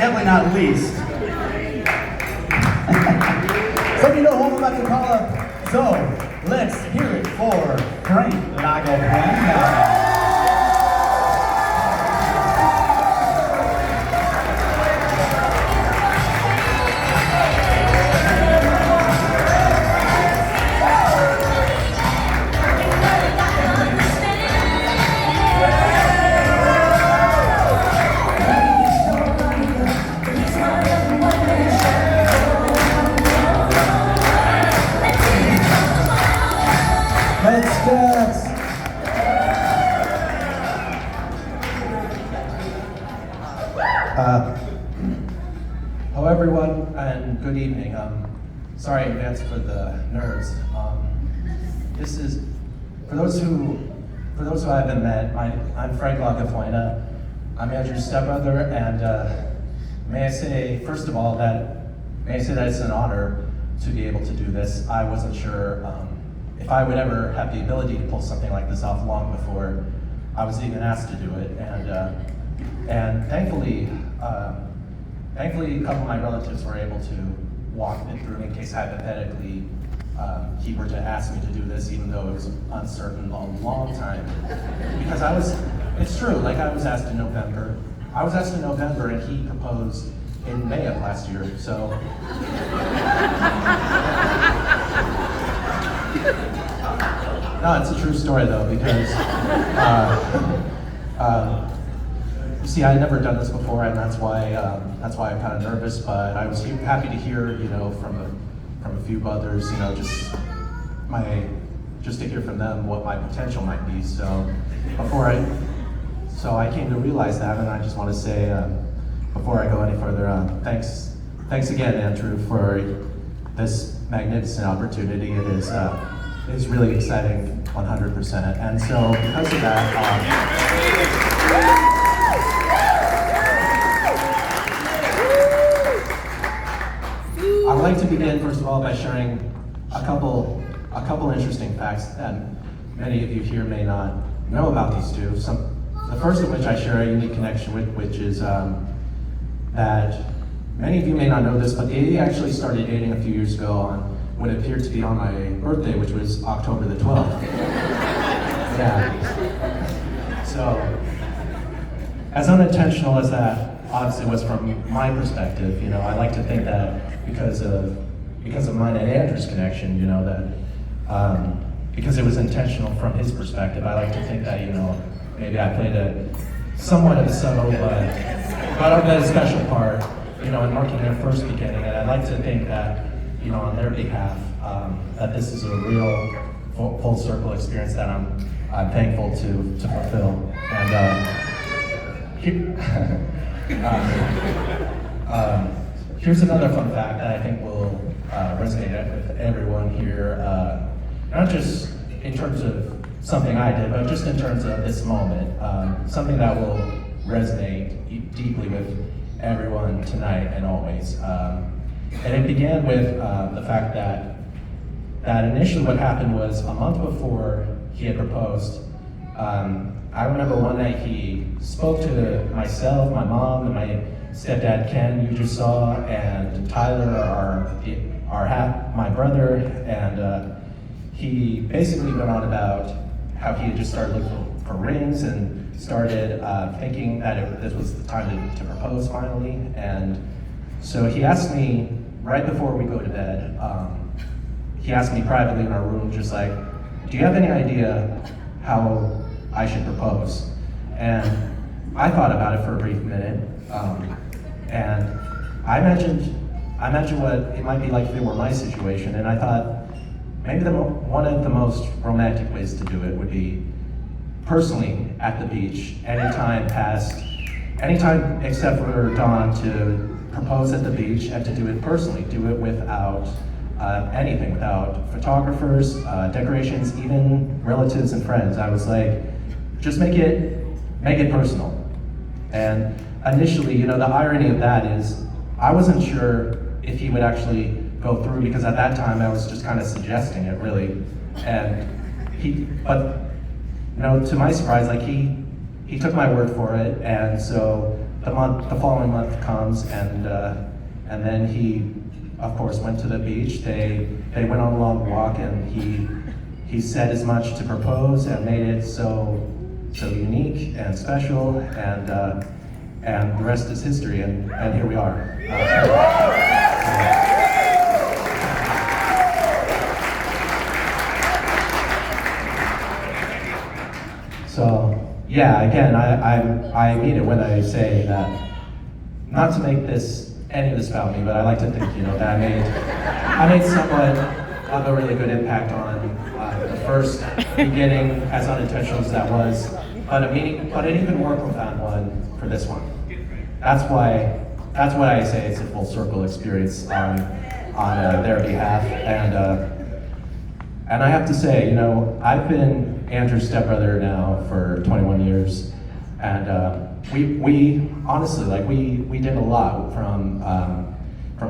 definitely not least. Some of you know who I'm about to call up, so let's hear it for Frank Lagopuenta. Let's dance. Hello everyone, and good evening. Sorry in advance for the nerves. This is for those who I haven't met. I'm Frank Lagopuenta. I'm Andrew's stepbrother, and may I say first of all that it's an honor to be able to do this. I wasn't sure if I would ever have the ability to pull something like this off long before I was even asked to do it, and thankfully, a couple of my relatives were able to walk me through in case hypothetically he were to ask me to do this, even though it was uncertain a long time. Because it's true, like I was asked in November, and he proposed in May of last year, so. No, it's a true story though, because you see, I had never done this before, and that's why I'm kind of nervous. But I was happy to hear, from a few others, just to hear from them what my potential might be. So I came to realize that, and I just want to say, before I go any further, thanks again, Andrew, for this magnificent opportunity. It is really exciting, 100%. And so because of that, I would like to begin, first of all, by sharing a couple interesting facts that many of you here may not know about these two. The first of which I share a unique connection with, which is that many of you may not know this, but they actually started dating a few years ago on what appeared to be on my birthday, which was October the 12th. Yeah. So, as unintentional as that obviously was from my perspective, I like to think that because of mine and Andrew's connection, because it was intentional from his perspective, I like to think that, maybe I played a somewhat of a subtle but a special part, in marking their first beginning. And I'd like to think that, on their behalf, that this is a real full circle experience that I'm thankful to fulfill. And here's another fun fact that I think will resonate with everyone here, not just in terms of something I did, but just in terms of this moment, something that will resonate deeply with everyone tonight and always. And it began with the fact that initially what happened was a month before he had proposed, I remember one night he spoke to myself, my mom, and my stepdad Ken, you just saw, and Tyler, my brother, and he basically went on about how he had just started looking for rings and started thinking that this was the time to propose finally. And so he asked me, right before we go to bed, he asked me privately in our room, just like, do you have any idea how I should propose? And I thought about it for a brief minute, and I imagined what it might be like if it were my situation, and I thought maybe one of the most romantic ways to do it would be personally at the beach, anytime except for dawn, to propose at the beach and to do it personally, do it without anything, without photographers, decorations, even relatives and friends. I was like, just make it personal. And initially, the irony of that is, I wasn't sure if he would actually go through, because at that time I was just kind of suggesting it, really. And but to my surprise, he took my word for it, and so the following month comes, and then he, of course, went to the beach. They went on a long walk, and he said as much to propose and made it so unique and special, and the rest is history. And here we are. So yeah, again, I mean it when I say that, not to make any of this about me, but I like to think, that I made somewhat of a really good impact on the first beginning, as unintentional as that was, but an even more profound one for this one. That's why I say it's a full circle experience on their behalf, and I have to say, I've been Andrew's stepbrother now for 21 years, and we honestly, we did a lot from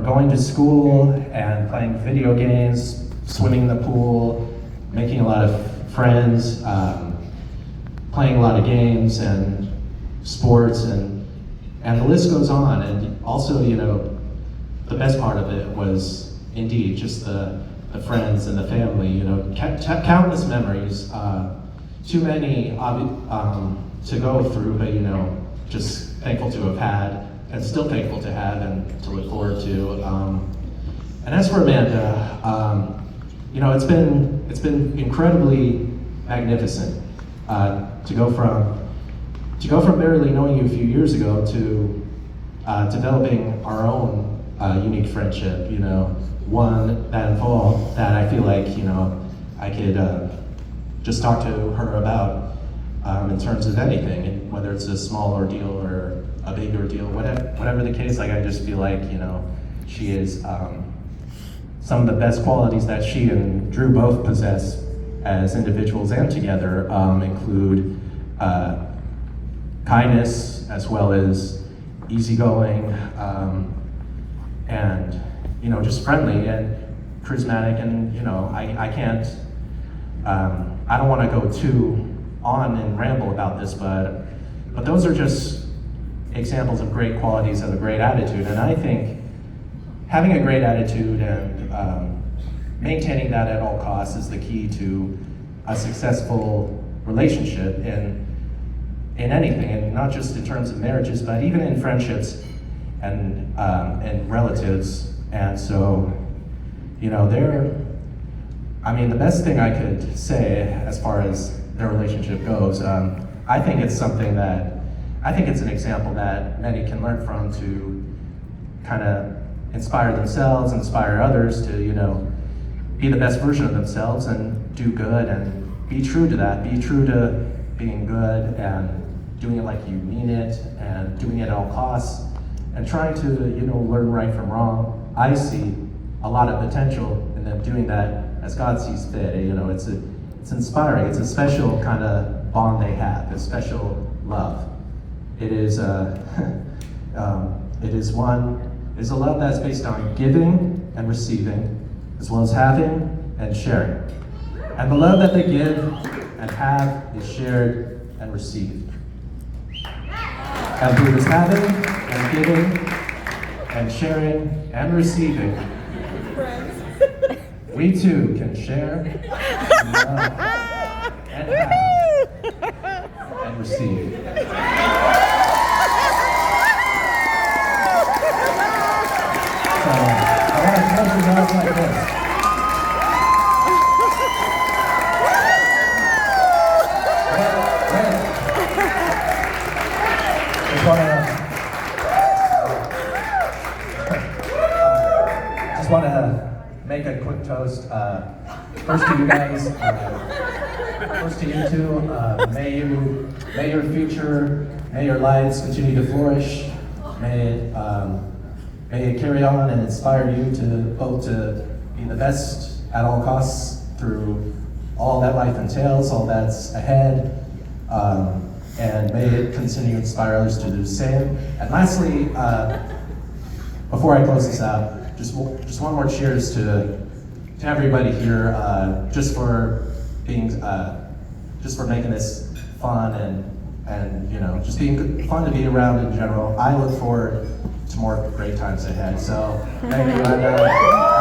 going to school and playing video games, swimming in the pool, making a lot of friends, playing a lot of games and sports, and the list goes on. And also, the best part of it was indeed just the friends and the family, countless memories, too many to go through, but just thankful to have had, and still thankful to have, and to look forward to. And as for Amanda, it's been incredibly magnificent to go from barely knowing you a few years ago to developing our own unique friendship. One that involved that I feel like I could just talk to her about in terms of anything, whether it's a small ordeal or a big ordeal, whatever the case. I just feel like she is some of the best qualities that she and Drew both possess as individuals and together include kindness, as well as easygoing, and just friendly and charismatic. And I can't, I don't want to go too on and ramble about this, but those are just examples of great qualities of a great attitude. And I think having a great attitude and maintaining that at all costs is the key to a successful relationship in anything, and not just in terms of marriages, but even in friendships and relatives. And so, the best thing I could say as far as their relationship goes, I think it's an example that many can learn from to kind of inspire themselves, inspire others to, be the best version of themselves and do good and be true to that, be true to being good and doing it like you mean it and doing it at all costs and trying to, learn right from wrong. I see a lot of potential in them doing that as God sees fit. It's inspiring. It's a special kind of bond they have, a special love. It is it is a love that's based on giving and receiving, as well as having and sharing. And the love that they give and have is shared and received. And through this having and giving and sharing and receiving, we too can share and love and have and receive. So, I want to close it out like this. Just want to make a quick toast. First to you guys. First to you two. May your future, may your lives continue to flourish. May it carry on and inspire you to both to be the best at all costs through all that life entails, all that's ahead. And may it continue to inspire others to do the same. And lastly, before I close this out, just one more cheers to everybody here, just for making this fun and you know, just being fun to be around in general. I look forward to more great times ahead. So thank you. And,